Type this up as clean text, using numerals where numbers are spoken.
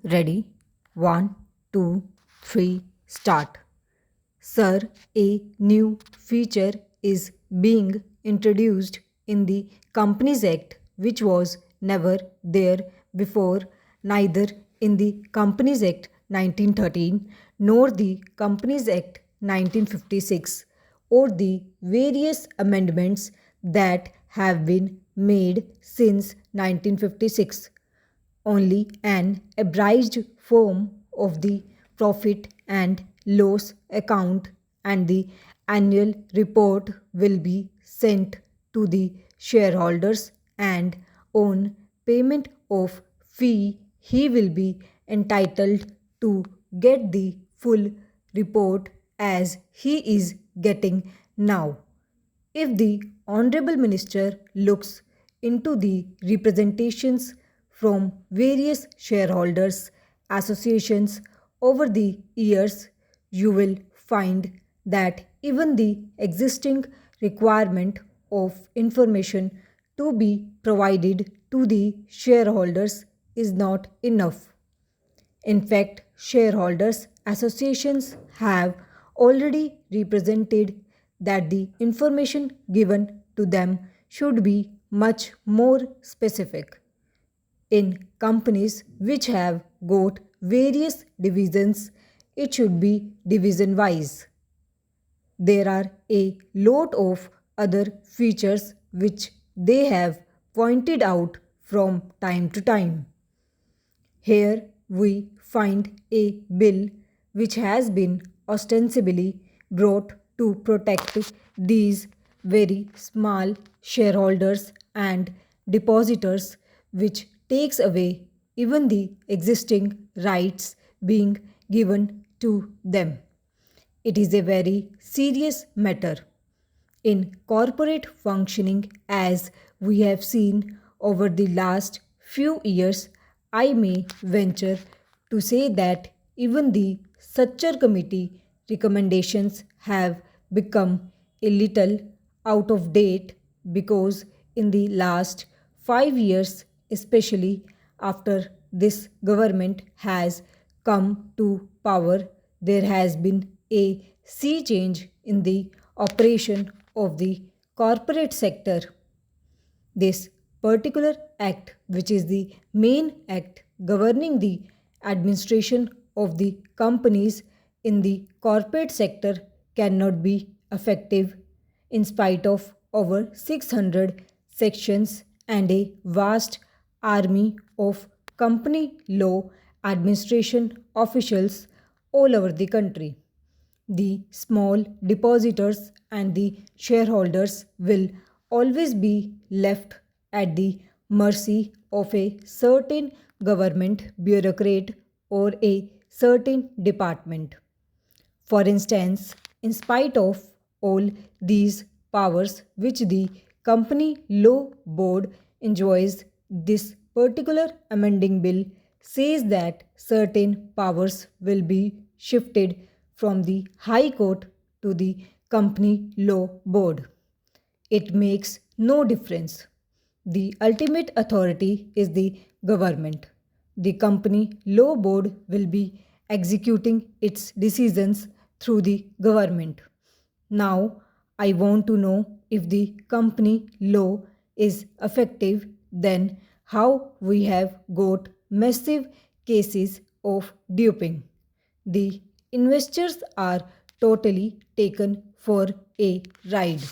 Ready? One, two, three, start. Sir, a new feature is being introduced in the Companies Act, which was never there before, neither in the Companies Act 1913 nor the Companies Act 1956 or the various amendments that have been made since 1956. Only an abridged form of the profit and loss account and the annual report will be sent to the shareholders, and on payment of fee he will be entitled to get the full report as he is getting now. If the Honorable Minister looks into the representations from various shareholders associations over the years, you will find that even the existing requirement of information to be provided to the shareholders is not enough. In fact, shareholders associations have already represented that the information given to them should be much more specific. In companies which have got various divisions, it should be division wise. There are a lot of other features which they have pointed out from time to time. Here we find a bill which has been ostensibly brought to protect these very small shareholders and depositors, which takes away even the existing rights being given to them. It is a very serious matter. In corporate functioning, as we have seen over the last few years, I may venture to say that even the Sachar Committee recommendations have become a little out of date because in the last 5 years, especially after this government has come to power, there has been a sea change in the operation of the corporate sector. This particular act, which is the main act governing the administration of the companies in the corporate sector, cannot be effective in spite of over 600 sections and a vast army of company law administration officials all over the country. The small depositors and the shareholders will always be left at the mercy of a certain government bureaucrat or a certain department. For instance, in spite of all these powers which the Company Law Board enjoys, this particular amending bill says that certain powers will be shifted from the High Court to the Company Law Board. It makes no difference. The ultimate authority is the government. The Company Law Board will be executing its decisions through the government. Now, I want to know if the company law is effective, then how we have got massive cases of duping. The investors are totally taken for a ride.